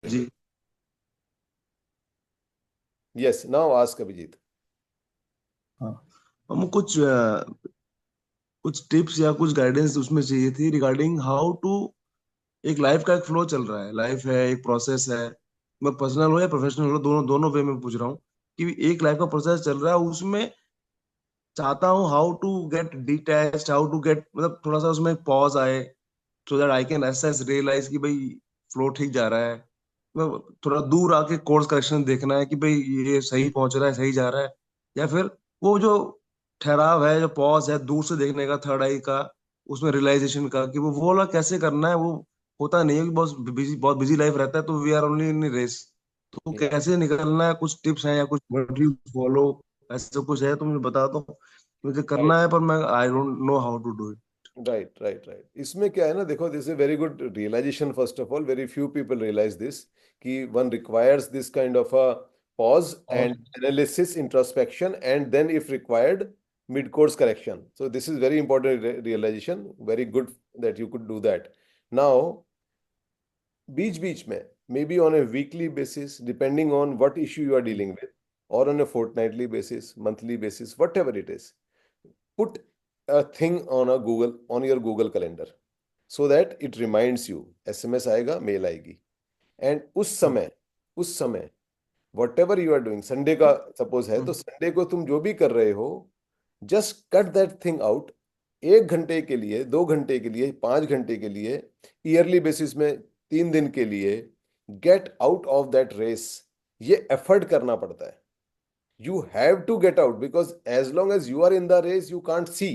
जी। Yes, now ask Abhijit. हाँ, हमको कुछ टिप्स या कुछ गाइडेंस उसमें चाहिए थी रिगार्डिंग हाउ टू। एक लाइफ का एक फ्लो चल रहा है, लाइफ है, एक प्रोसेस है। मैं पर्सनल हो या प्रोफेशनल हो, दोनों दोनों वे में पूछ रहा हूँ कि एक लाइफ का प्रोसेस चल रहा है, उसमें चाहता हूँ how to get detached, how to get, मतलब थोड़ा सा उसमें पॉज आए, so that I can assess realise कि भाई फ्लो ठीक जा रहा है। मतलब थोड़ा दूर आके कोर्स करेक्शन देखना है कि भाई ये सही पहुंच रहा है, सही जा रहा है, या फिर वो जो ठहराव है, जो पॉज है, दूर से देखने का, थर्ड आई का, उसमें रियलाइजेशन का, कि वो वाला कैसे करना है। वो होता नहीं है कि बहुत बिजी लाइफ रहता है, तो we are only in race. तो Yeah. कैसे निकलना है, कुछ टिप्स हैं या कुछ व्हाट यू फॉलो, ऐसा कुछ है तो मुझे बता दो। मुझे Right, करना है पर मैं I don't know how to do it. right, right, right. इसमें क्या है ना, देखो, this is very good realisation. First of all, very few people realise this कि one requires this kind of a pause और and analysis, introspection, and then if required, mid course correction. So this is very important realization. Very good that you could do that. Now, बीच बीच में, maybe on a weekly basis, depending on what issue you are dealing with, or on a fortnightly basis, monthly basis, whatever it is, put a thing on a Google, on your Google calendar, so that it reminds you. SMS आएगा, mail आएगी, and उस समय whatever you are doing, Sunday का suppose है तो Sunday को तुम जो भी कर रहे हो, just cut that thing out. 1 घंटे के लिए, 2 घंटे के लिए, 5 घंटे के लिए, ईयरली बेसिस में 3 दिन के लिए, get out of that race. ये एफर्ट करना पड़ता है। You have to get out, because as long as you are in the race you can't see,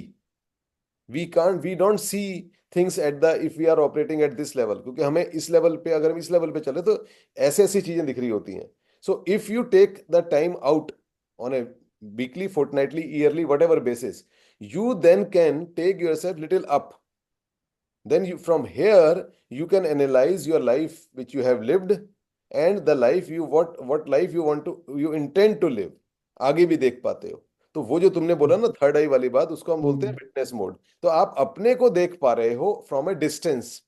we don't see things at the, if we are operating at this level, क्योंकि हमें इस level पे, अगर हम इस level पे चले तो ऐसे ऐसी चीजें दिख रही होती हैं। So if you take the time out on a weekly, fortnightly, yearly, whatever basis, you then can take yourself little up. Then you, from here you can analyze your life which you have lived, and the life you, what life you want to, you intend to live, आगे भी देख पाते हो। तो वो जो तुमने बोला ना थर्ड आई वाली बात, उसको हम बोलते हैं विटनेस मोड। तो आप अपने को देख पा रहे हो फ्रॉम ए डिस्टेंस।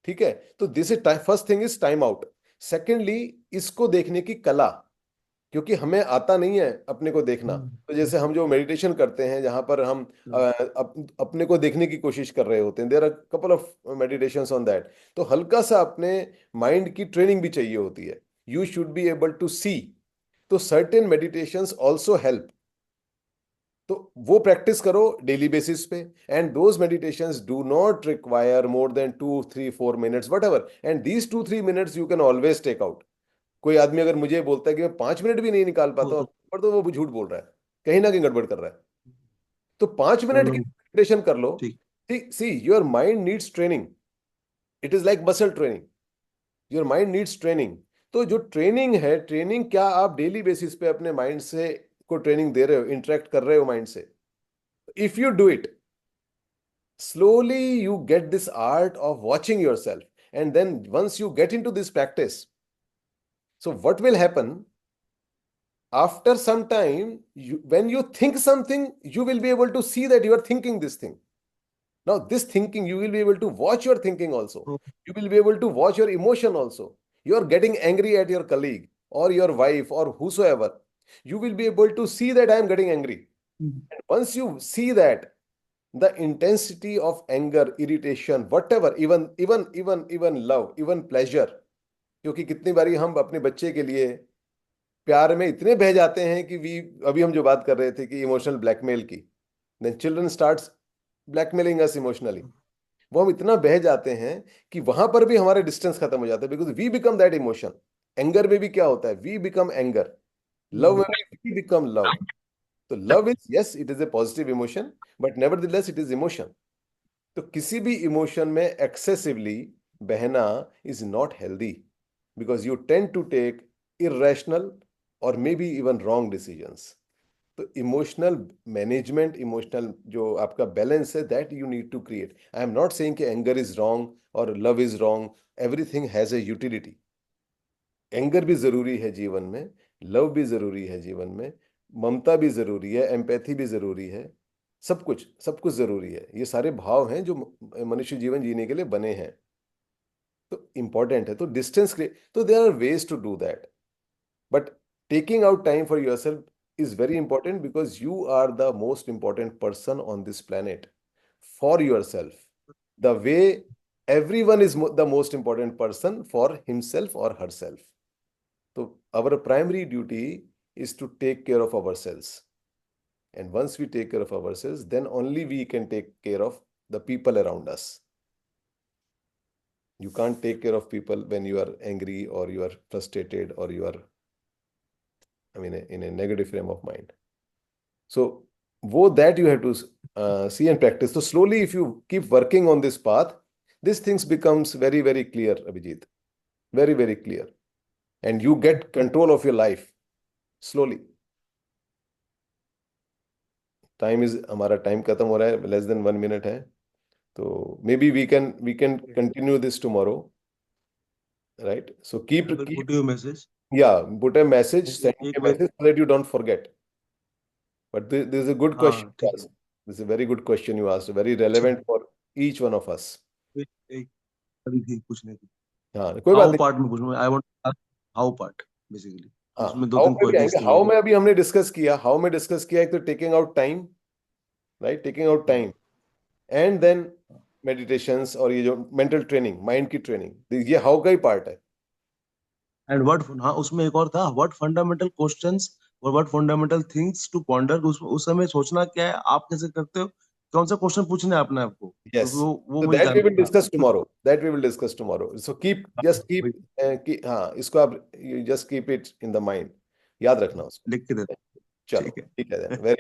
ठीक है, तो this is first thing is time out. Secondly, इसको देखने की कला, क्योंकि हमें आता नहीं है अपने को देखना। तो जैसे हम जो मेडिटेशन करते हैं, जहां पर हम अपने को देखने की कोशिश कर रहे होते हैं, there are couple of meditations on that. तो हल्का सा अपने माइंड की ट्रेनिंग भी चाहिए होती है। You should be able to see. तो सर्टेन मेडिटेशंस ऑल्सो हेल्प। तो वो प्रैक्टिस करो डेली बेसिस पे। And those meditations do not require more than 2 3 4 minutes, whatever, and these 2 3 minutes you can always take out. कोई आदमी अगर मुझे बोलता है कि मैं 5 मिनट भी नहीं निकाल पाता हूँ, पर तो वो झूठ बोल रहा है, कहीं ना कहीं गड़बड़ कर रहा है। तो 5 मिनट की चलो मेडिटेशन कर लो। ठीक। ठीक, see, your mind needs training. It is like muscle training. Your mind needs training. तो जो ट्रेनिंग है, ट्रेनिंग क्या आप डेली बेसिस पे अपने माइंड से को ट्रेनिंग दे रहे हो, इंटरेक्ट कर रहे हो माइंड से? If you do it slowly, you get this art of watching yourself. And then once you get into this practice, so what will happen after some time, when you think something, you will be able to see that you are thinking this thing. Now this thinking, you will be able to watch your thinking also. You will be able to watch your emotion also. You are getting angry at your colleague or your wife or whosoever, you will be able to see that I am getting angry. And once you see that, the intensity of anger, irritation, whatever, even love, even pleasure, क्योंकि कितनी बारी हम अपने बच्चे के लिए प्यार में इतने बह जाते हैं कि वी, अभी हम जो बात कर रहे थे कि इमोशनल ब्लैकमेल की, देन चिल्ड्रन स्टार्ट्स ब्लैकमेलिंग अस इमोशनली। वो हम इतना बह जाते हैं कि वहां पर भी हमारे डिस्टेंस खत्म हो जाता है, because we become that emotion. Anger में भी क्या होता है, वी बिकम एंगर। लव में भी वी बिकम लव। तो love is, yes, it is a positive emotion, but nevertheless it is emotion. तो किसी भी इमोशन में एक्सेसिवली बहना is not healthy, because you tend to take irrational और may be even wrong decisions. तो emotional management, emotional जो आपका balance है, that you need to create. I am not saying कि एंगर इज रॉन्ग और love is wrong. Everything has a utility. Anger भी जरूरी है जीवन में, लव भी जरूरी है जीवन में, ममता भी जरूरी है, एम्पैथी भी जरूरी है। सब कुछ जरूरी है। ये सारे भाव हैं जो मनुष्य जीवन जीने के लिए बने हैं। तो इम्पोर्टेंट है, तो डिस्टेंस क्रिएट, तो there are ways to do that, but taking out time for yourself is very important because you are the most important person on this planet for yourself. The way everyone is the most important person for himself or herself. So our primary duty is to take care of ourselves. And once we take care of ourselves, then only we can take care of the people around us. You can't take care of people when you are angry or you are frustrated or you are, I mean, in a negative frame of mind. So that you have to see and practice. So slowly, if you keep working on this path, these things becomes very, very clear, Abhijit. Very, very clear. And you get control of your life slowly. हमारा time खत्म हो रहा है, less than 1 minute है. तो maybe we can continue this tomorrow, right? So I will put you a message. yeah, put a message, send एक a bar message so that you don't forget. But this is a good question हाँ you ठीक है, asked. This is a very good question you asked, very अच्छा relevant for each one of us. एक अभी थी पूछने की, हाँ, कोई बात हाउ नहीं. पार्ट में पूछूंगा, I want how part basically, हाँ, उसमें दो हाउ तीन पे भी क्वेरीज आएंगे. थी हाउ मेरी। में अभी हमने डिस्कस किया, हाउ में डिस्कस किया, एक तो taking out time, right, taking out time, and then meditations और ये जो मेंटल ट्रेनिंग, माइंड की ट्रेनिंग, ये हाउ का ही पार्ट है. एंड व्हाट, हाँ उसमें एक और था, व्हाट फंडामेंटल क्वेश्चंस और what fundamental things to ponder, उस समय सोचना क्या है, आप कैसे करते हो, कौन सा क्वेश्चन पूछना है अपने आपको, तो यस, वो so मुझे that we will जानना था। discuss tomorrow, that we will discuस tomorrow. So keep, just keep, वही हाँ, इसको आप you just keep it in the mind, याद रखना उसको. लिख के देता, चलो ठीक है। ठीक है, वेरी